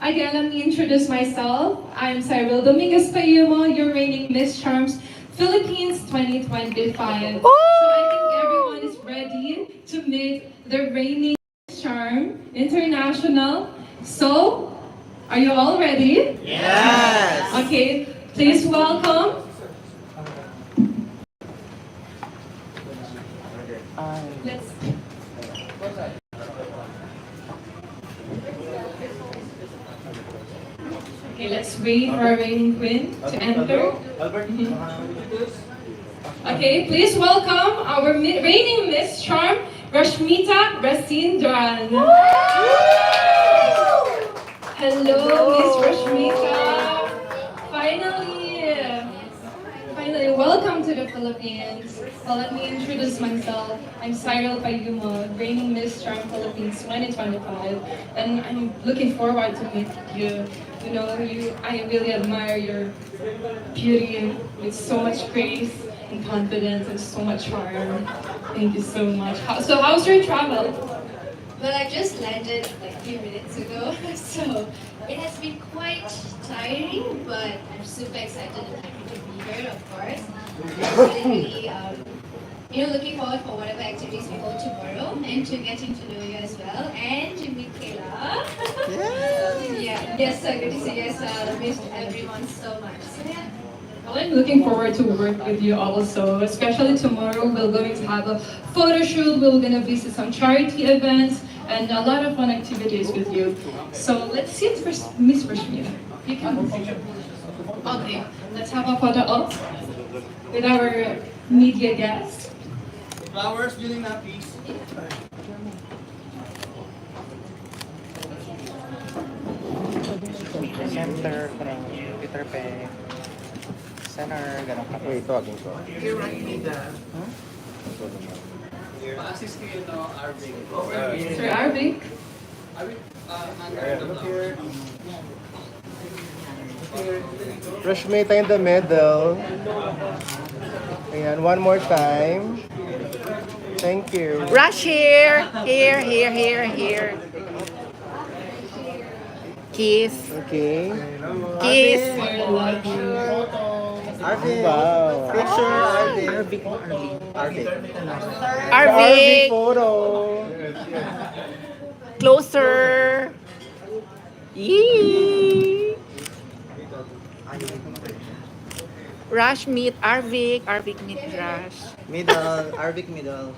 again, let me introduce myself. I'm Cyrille Payumo, your reigning Miss Charms Philippines 2025. So I think everyone is ready to meet the reigning Miss Charm International. So, are you all ready? Yes! Okay, please welcome. Let's. Okay, let's wait for our reigning queen to enter. Okay, please welcome our reigning Miss Charm, Rashmita Rasindran. Hello, Miss Rashmita. Finally, welcome to the Philippines. Well, let me introduce myself. I'm Cyrille Payumo, reigning Miss Charm Philippines 2025, and I'm looking forward to meet you. You know, I really admire your beauty with so much grace and confidence and so much charm. Thank you so much. How's your travel? Well, I just landed like a few minutes ago, so it has been quite tiring, but I'm super excited and happy to be here, of course. I'm really, looking forward for whatever activities we hold tomorrow and to getting to know you as well and to meet Kayla. Yeah, yes, sir, good to see you. Yes, I missed everyone so much. So, yeah. Well, I'm looking forward to work with you also, especially tomorrow. We're going to have a photo shoot. We're going to visit some charity events and a lot of fun activities with you. So let's see it first, Miss Rashmita. You can move. Okay, let's have a photo op with our media guest. Flowers, yun na, please. Center, parang Peter Pan. Center, ganun ka. Wait, tawagin ko. Here, Rashmita. Pa-assist kayo, no, Arvin. Sir Arvic. Rashmita in the middle. Ayan, one more time. Thank you. Rush here! Here. Kiss. Okay. Kiss. I love you. Arvin. Wow. Picture, Arvin. Arvin. Arvic Arvin. photo. Closer. Yee. Rush meet Arvik. Arvik meet Rush. Middle, Arvin middle.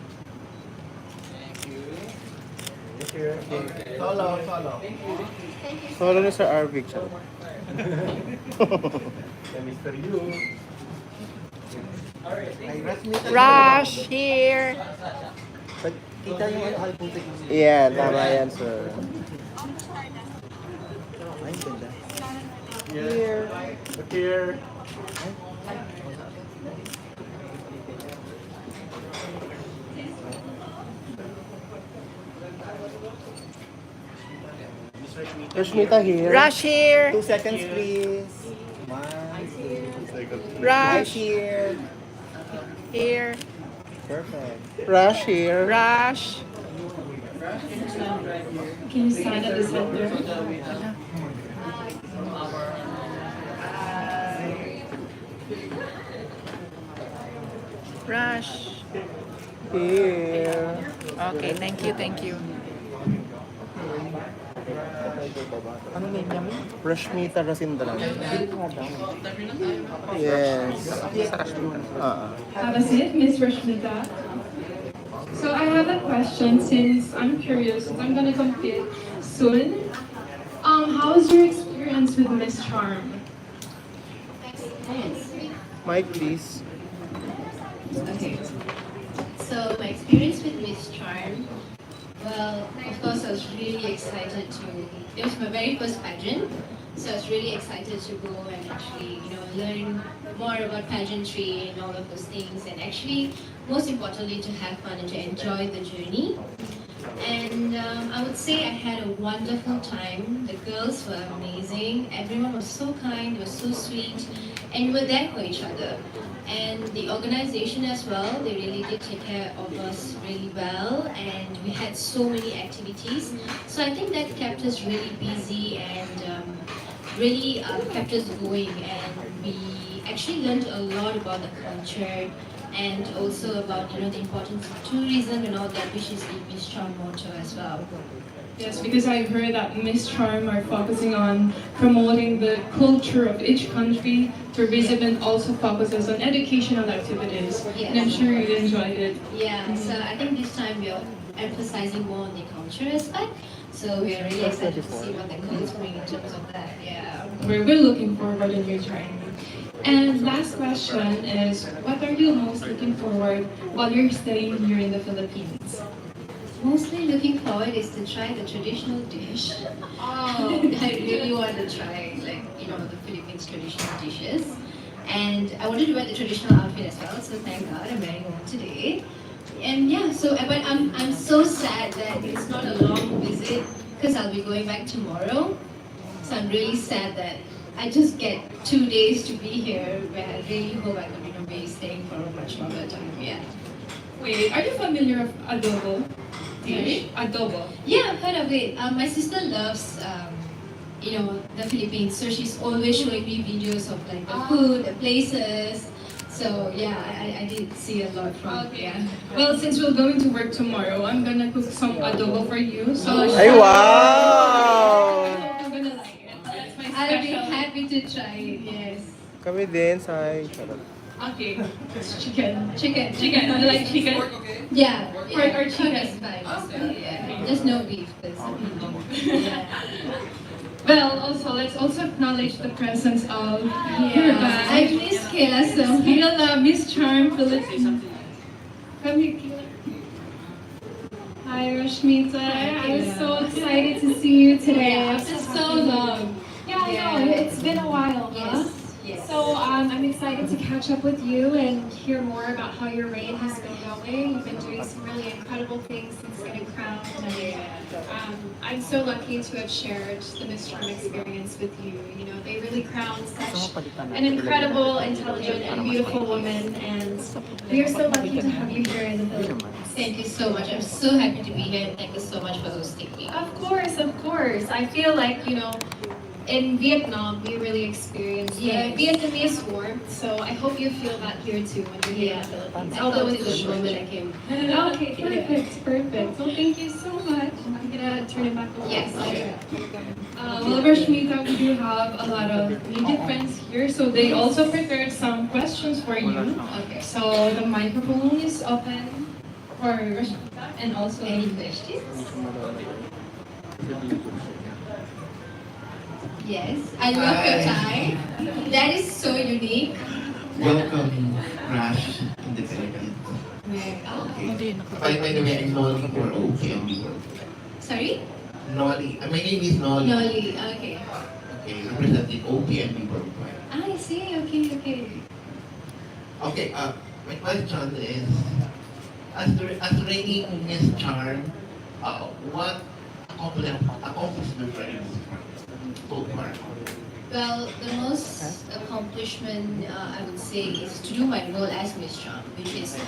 Follow. Solo ni Sir Arvic siya. Rush here. Kita yung album. Yeah, tama yan, sir. Ay, ganda. Here. Rashmita here. Rush here. 2 seconds, please. Rush Here. here. Perfect. Rush here. Rush. Can you stand at the center? Rush. Here. Okay, thank you. Ano name niya mo? Rashmita Rasindran. Yes. Have a seat, Miss Rashmita. So I have a question since I'm curious, since I'm gonna compete soon. How's your experience with Miss Charm? Mic, please. Okay. So my experience with Miss Charm, well, of course I was really excited to, it was my very first pageant, so I was really excited to go and actually, learn more about pageantry and all of those things, and actually, most importantly, to have fun and to enjoy the journey. And I would say I had a wonderful time. The girls were amazing. Everyone was so kind, they were so sweet, and we were there for each other. And the organization as well, they really did take care of us really well, and we had so many activities. So I think that kept us really busy, and really kept us going, and we actually learned a lot about the culture and also about the importance of tourism and all that, which is the Miss Charm motto as well. Yes, because I heard that Miss Charm are focusing on promoting the culture of each country. Tourism and also focuses on educational activities. And I'm Yes. sure you enjoyed it. Yeah, so I think this time we are emphasizing more on the culture aspect. So we are really excited to see what the colleagues bring in terms of that. Yeah. We're looking forward in your trying. And last question is, what are you most looking forward while you're staying here in the Philippines? Mostly looking forward is to try the traditional dish. Oh. I really want to try the Philippines traditional dishes. And I wanted to wear the traditional outfit as well, so thank God I'm wearing one today. And yeah, but I'm so sad that it's not a long visit because I'll be going back tomorrow. So I'm really sad that I just get 2 days to be here, but I really hope I could be staying for a much longer time. Yeah. Wait, are you familiar with adobo? Sorry? Adobo. Yeah, I've heard of it. My sister loves, the Philippines, so she's always showing me videos of like the food, the places. So yeah, I did see a lot from yeah. Well, since we're going to work tomorrow, I'm gonna cook some adobo for you. So Ay, wow! I'm gonna like it. That's my I'll be special. happy to try it. Yes. Kami din, say. Charot. Okay, it's chicken. Chicken. Chicken. You like chicken? Yeah. Pork or chicken? Is fine. So, yeah. Just no beef. Yeah. Well, also let's also acknowledge the presence of Yeah. I Herban, miss Kayla so much. Kayla, Miss Charm Philippines. Come here, Kayla. Hi, Rashmita. I'm Yeah. so excited to see you today. Yeah, after so long. Yeah, I know. It's been a while, huh? Yes. Yes. So I'm excited to catch up with you and hear more about how your reign has been going. You've been doing some really incredible things since getting crowned. And, I'm so lucky to have shared the Miss Charm experience with you. You know, they really crowned such an incredible, intelligent, and beautiful woman. And we are so lucky to have you here in the Philippines. Thank you so much. I'm so happy to be here. And thank you so much for hosting me. Of course, of course. I feel like, in Vietnam, we really experienced Yes. the Vietnamese warmth, so I hope you feel that here too when you're here in the Philippines. Although Although it's it's the moment I came. Okay, perfect. Well, thank you so much. I'm gonna turn it back over. Yes. Well, Rashmita, we do have a lot of media friends here, so they also prepared some questions for you. Okay. So the microphone is open for Rashmita and also Any questions? Yes. I love your tie. That is so unique. Welcome, Rash, in the Philippines. Okay. By the way, I'm Nolly for OPMB World. Sorry? Nolly. My name is Nolly. Nolly. Okay. Okay, representing OPMB Worldwide. I see. Okay. Okay, my question is, as reigning Miss Charm, what accomplishment are you so far? Well, the most accomplishment I would say is to do my role as Miss Charm, which is,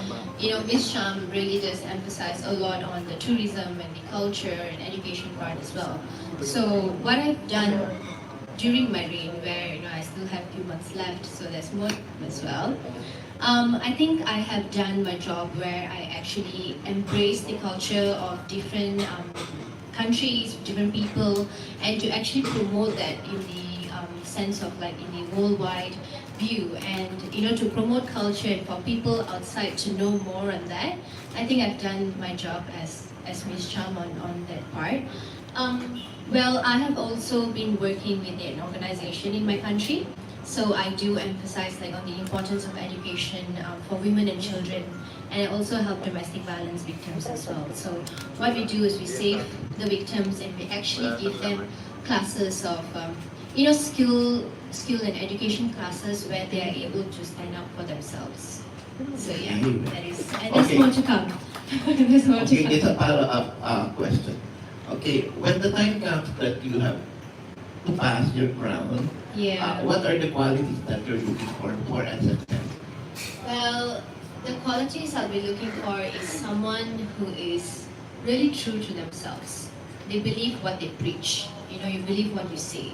Miss Charm really does emphasize a lot on the tourism and the culture and education part as well. So what I've done during my reign, where I still have a few months left, so there's more as well. I think I have done my job where I actually embrace the culture of different countries, different people, and to actually promote that in the sense of in the worldwide view, and to promote culture and for people outside to know more on that. I think I've done my job as Miss Charm on that part. Well, I have also been working with an organization in my country, so I do emphasize on the importance of education for women and children, and I also help domestic violence victims as well. So what we do is we save the victims and we actually give them classes of skill and education classes where they are able to stand up for themselves. So yeah, that is, and there's Okay. more to come. There's more to Okay, come. it's a follow-up question. Okay, when the time comes that you have to pass your crown, Yeah. what are the qualities that you're looking for as success? Well, the qualities I'll be looking for is someone who is really true to themselves. they believe what they preach. You believe what you say.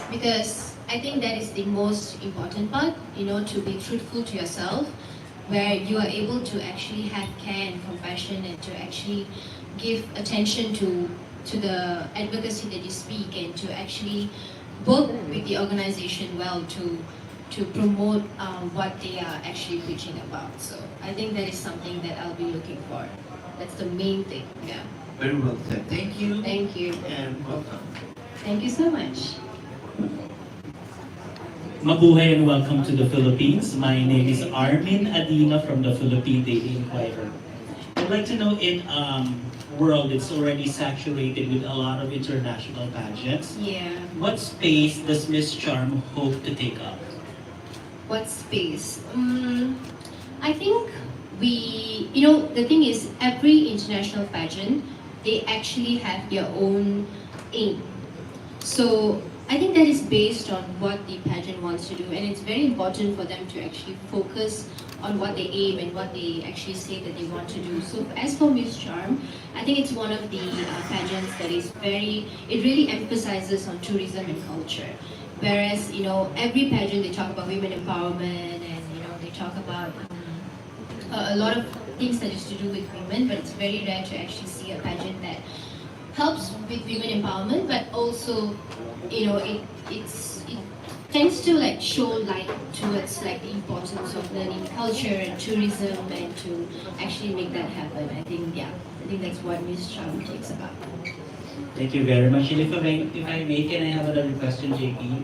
Because I think that is the most important part, to be truthful to yourself, where you are able to actually have care and compassion and to actually give attention to the advocacy that you speak and to actually work with the organization well to promote what they are actually preaching about. So I think that is something that I'll be looking for. That's the main thing. Yeah. Very well said. Thank you. Thank you. And welcome. Thank you so much. Mabuhay and welcome to the Philippines. My name is Armin Adina from the Philippine Daily Inquirer. I'd like to know in world it's already saturated with a lot of international pageants. Yeah. What space does Miss Charm hope to take up? What space? I think the thing is, every international pageant, they actually have their own aim. So I think that is based on what the pageant wants to do, and it's very important for them to actually focus on what they aim and what they actually say that they want to do. So as for Miss Charm, I think it's one of the pageants that is it really emphasizes on tourism and culture. Whereas, every pageant they talk about women empowerment and, they talk about a lot of things that is to do with women, but it's very rare to actually see a pageant that helps with women empowerment, but also, it tends to show light towards the importance of learning culture and tourism and to actually make that happen. I think that's what Miss Charm takes about. Thank you very much. And if I may, can I have another question, JP?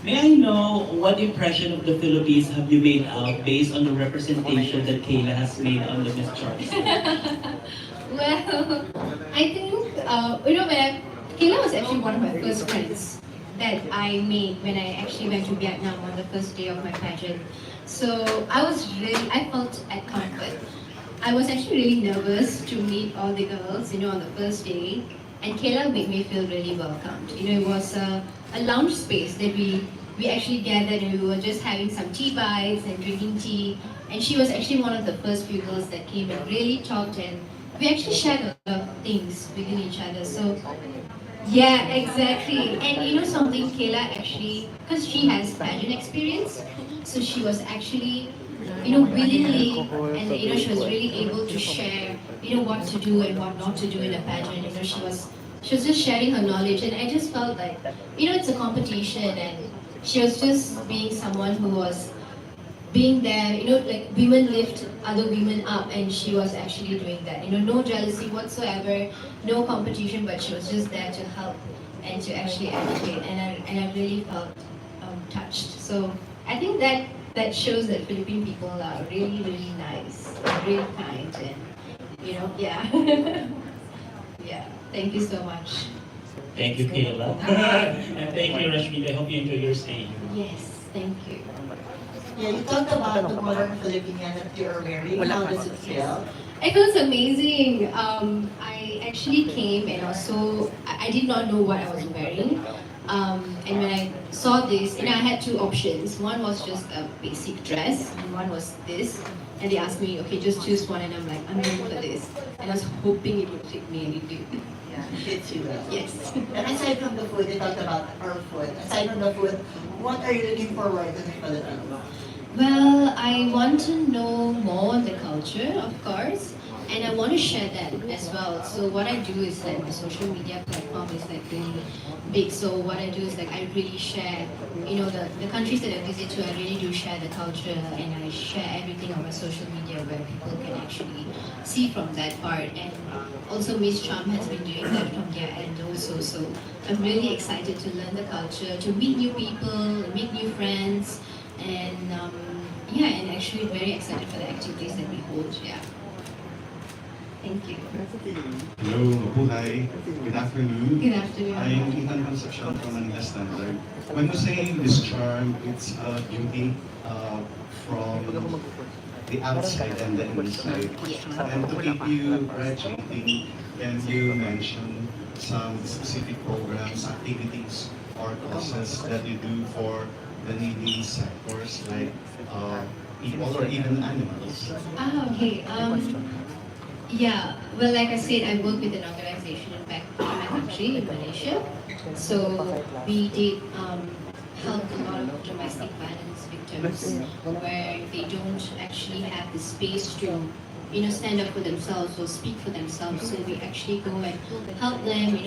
May I know what impression of the Philippines have you made out based on the representation that Kayla has made on the Miss Charm? Well, I think, Kayla was actually one of my first friends that I made when I actually went to Vietnam on the first day of my pageant. So I felt at comfort. I was actually really nervous to meet all the girls, on the first day. And Kayla made me feel really welcomed. It was a lounge space that we actually gathered and we were just having some tea bites and drinking tea. And she was actually one of the first few girls that came and really talked, and we actually shared a lot of things within each other. So yeah, exactly. And something, Kayla actually, because she has pageant experience, so she was actually, willingly, and she was really able to share, what to do and what not to do in a pageant. She was just sharing her knowledge, and I just felt like, it's a competition, and she was just being someone who was being there, women lift other women up, and she was actually doing that. No jealousy whatsoever, no competition, but she was just there to help and to actually advocate, and I really felt touched. So I think that shows that Philippine people are really, really nice, really kind, and yeah. Yeah, thank you so much. Thank you, Kayla. And thank you, Rashmita. I hope you enjoy your stay here. Yes, thank you. Yeah, you talked about the modern Filipinian that you're wearing. How does it feel? It was amazing. I actually came and also I did not know what I was wearing. And when I saw this, I had two options. One was just a basic dress, and one was this. And they asked me, okay, just choose one, and I'm like, I'm going for this. And I was hoping it would fit me, and it did. Yeah, it fits you well. Yes. And aside from the food, you talked about our food. Aside from the food, what are you looking forward to in the Philippines? Well, I want to know more on the culture, of course, and I want to share that as well. So what I do is my social media platform is really big. So what I do is I really share, the countries that I visit to, I really do share the culture, and I share everything on my social media where people can actually see from that part. And also Miss Charm has been doing that from their end also. So I'm really excited to learn the culture, to meet new people, meet new friends. And and actually very excited for the activities that we hold. Yeah. Thank you. Hello, mabuhay. Good afternoon. Good afternoon. I'm Ethan Concepcion from Manila Standard. When you say this charm, it's a beauty from the outside and the inside. And to keep you graduating, can you mention some specific programs, activities, or causes that you do for the needy sectors like people or even animals? Okay. Yeah, well, like I said, I work with an organization back in my country, in Malaysia. So we did help a lot of domestic violence victims where they don't actually have the space to, stand up for themselves or speak for themselves. So we actually go and help them,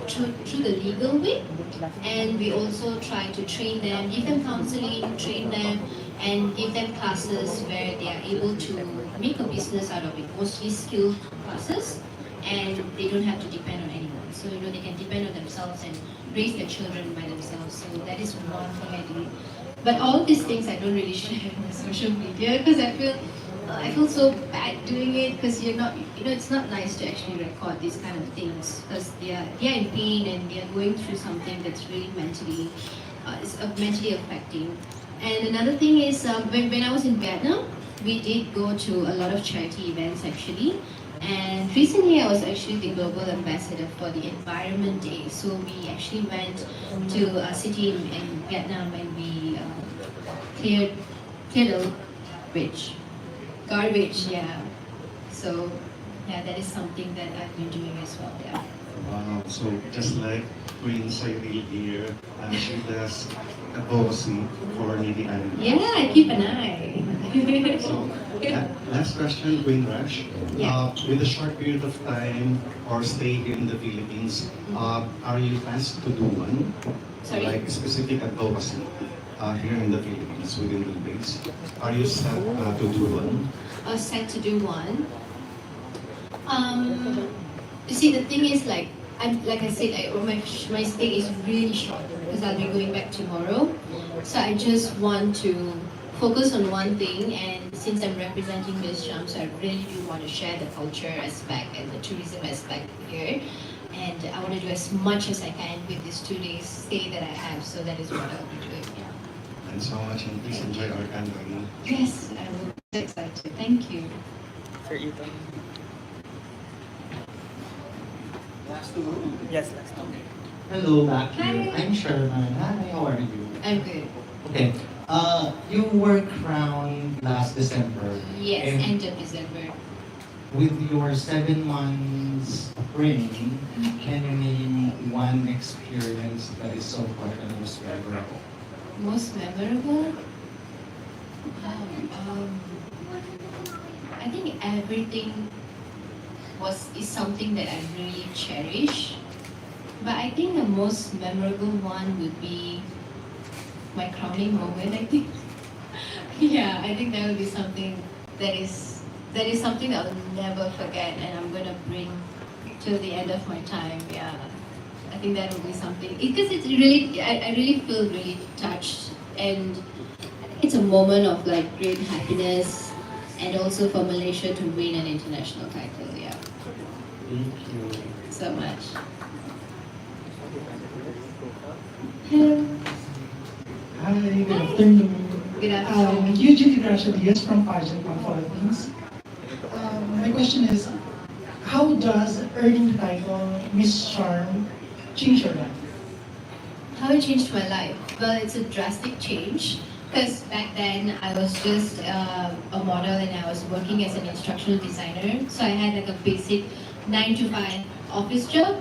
through the legal way. And we also try to train them, give them counseling, train them, and give them classes where they are able to make a business out of it, mostly skilled classes, and they don't have to depend on anyone. So, they can depend on themselves and raise their children by themselves. So that is one thing I do. But all these things I don't really share on social media because I feel so bad doing it because it's not nice to actually record these kind of things because they are in pain and they are going through something that's really mentally affecting. And another thing is when I was in Vietnam, we did go to a lot of charity events actually. And recently I was actually the global ambassador for the Environment Day. So we actually went to a city in Vietnam and we cleared the garbage, yeah. So yeah, that is something that I've been doing as well, yeah. Wow, so just like Queen Cyrille here, she does advocacy for needy animals. Yeah, I keep an eye. So, last question, Queen Rash. Yeah. With a short period of time or stay here in the Philippines, are you asked to do one? Sorry? Like specific advocacy here in the Philippines within the base? Are you set to do one? Set to do one. You see, the thing is, like I said, my stay is really short because I'll be going back tomorrow. So I just want to focus on one thing, and since I'm representing Miss Charm, so I really do want to share the culture aspect and the tourism aspect here. And I want to do as much as I can with this 2 days stay that I have. So that is what I'll be doing. Yeah. Thanks so much, and please enjoy our country. Yes, I'm so excited. Thank you. Sir Ethan. Yes, last one. Hello, back Hi. here. I'm Sherman. Hi, how are you? I'm good. Okay. You were crowned last December. Yes, And end of December. with your 7 months reign, can you name one experience that is so far the most memorable? Most memorable? I think everything is something that I really cherish. But I think the most memorable one would be my crowning moment, I think. Yeah, I think that would be something that is something that I'll never forget and I'm gonna bring till the end of my time. Yeah. I think that would be something because it's really I really feel really touched, and it's a moment of like great happiness and also for Malaysia to win an international title. Yeah. Thank you. So much. Hello. Hi, good afternoon. Good afternoon. Eugene Gracias from Pageant of Philippines. My question is, how does earning the title Miss Charm change your life? How it changed my life? Well, it's a drastic change because back then I was just a model and I was working as an instructional designer. So I had like a basic 9 to 5 office job.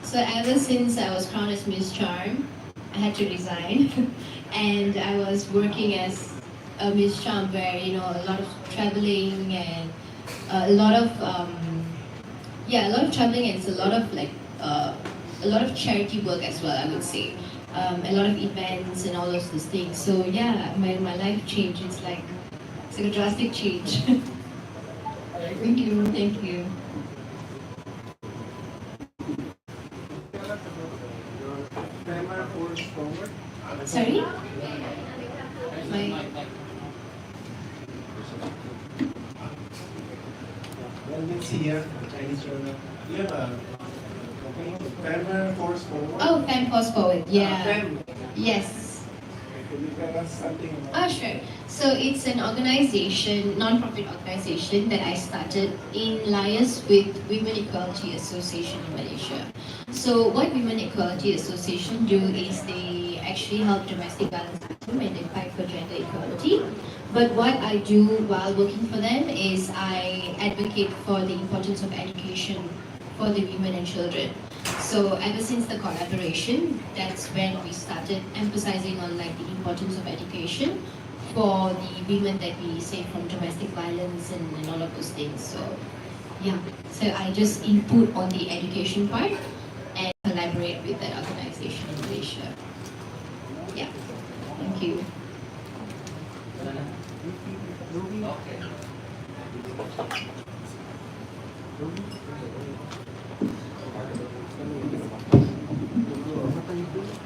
So ever since I was crowned as Miss Charm, I had to resign, and I was working as a Miss Charm where a lot of traveling and a lot of traveling, and it's a lot of charity work as well, I would say. A lot of events and all of those things. So yeah, my life changed. It's like a drastic change. Thank you. Thank you. Sorry? My Let's see here, Chinese journal. You have a Femme Force Forward? Oh, Femme Force Forward, yeah. Femme. Yes. Can you tell us something about Oh, sure. So it's an organization, non-profit organization that I started in liaison with Women Equality Association in Malaysia. So what Women Equality Association do is they actually help domestic violence victims and they fight for gender equality. But what I do while working for them is I advocate for the importance of education for the women and children. So ever since the collaboration, that's when we started emphasizing on like the importance of education for the women that we save from domestic violence and all of those things. So yeah, so I just input on the education part and collaborate with that organization in Malaysia. Yeah, thank you.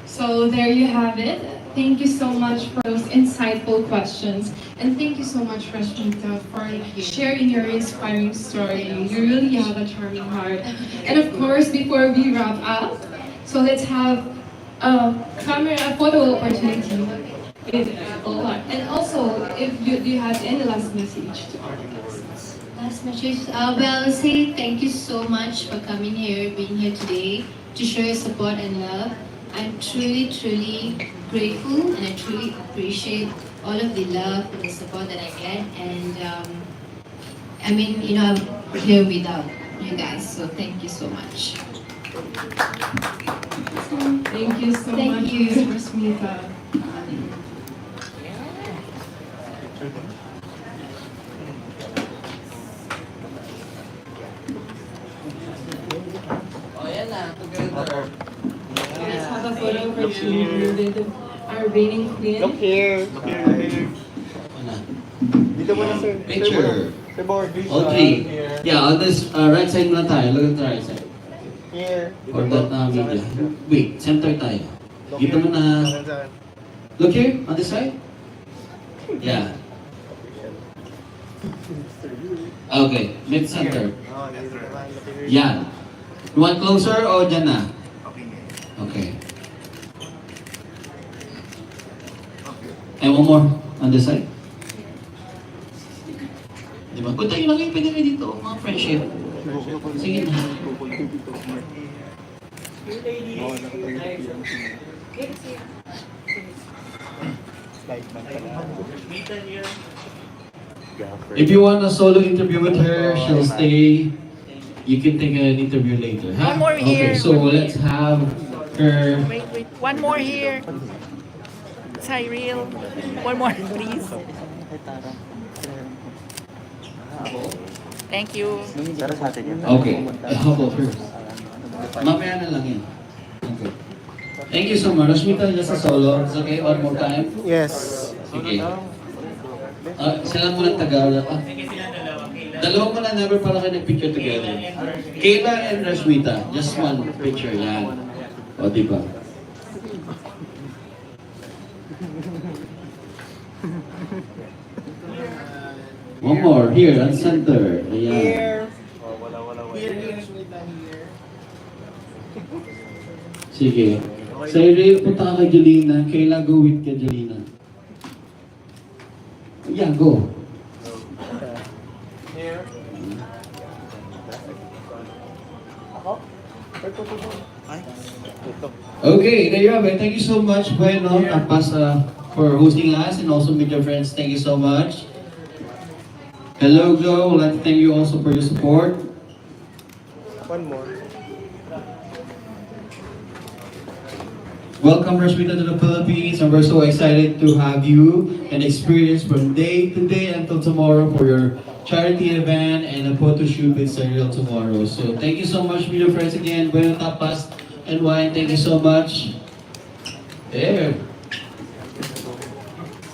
So there you have it. Thank you so much for those insightful questions. And thank you so much, Rashmita, for sharing your inspiring story. You really have a charming heart. And of course, before we wrap up, so let's have a photo opportunity with Ola. And also, if you, do you have any last message to our guests? Last message. Well, say thank you so much for coming here, being here today to show your support and love. I'm truly, truly grateful and I truly appreciate all of the love and the support that I get. And I mean, you know, I'm here without you guys, so thank you so much. Thank you so Thank much, you. Ms. Rashmita. Let's have a photo opportunity with our reigning queen. Look here. Dito muna, sir. Picture. Sir Board. All three. Yeah, on this right side muna tayo. Look at the right side. Here. Or that media. Wait, center tayo. Dito muna. Look here, on this side. Yeah. Okay, mid-center. Yeah. You want closer or dyan na? Okay. And one more on this side. Diba? Kung tayo lang kayo, pwede kayo dito, mga friendship. Sige na. If you want a solo interview with her, she'll stay. You can take an interview later. Huh? One more here. Okay, so let's have her. Wait. One more here. Cyrille. One more, please. Thank you. Okay, how about her? Mamaya na lang yan. Okay. Thank you so much. Rashmita, just a solo. It's okay, one more time? Yes. Sige. Sila muna tagal. Dalawa mo na never para kayo nag-picture together. Kayla and Rashmita, just one picture yan. O, diba? One more, here, on center. Ayan. Here. Here. Sige. Cyrille, punta ka kay Jolina. Kayla, go with kay Jolina. Yeah, go. Here. Okay, there you have it. Thank you so much, Bueno, Pasa, for hosting us, and also media friends. Thank you so much. Hello, Joe. I'd like to thank you also for your support. One more. Welcome, Rashmita, to the Philippines, and we're so excited to have you and experience from day to day until tomorrow for your charity event and a photo shoot with Cyrille tomorrow. So thank you so much, media friends, again. Bueno Tapas and Wine, thank you so much. There.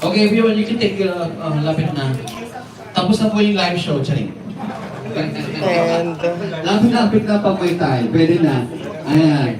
Okay, everyone, you can take lapit na. Tapos na po yung live show, Charing. And Lapit-lapit na pa po tayo. Pwede na. Ayan.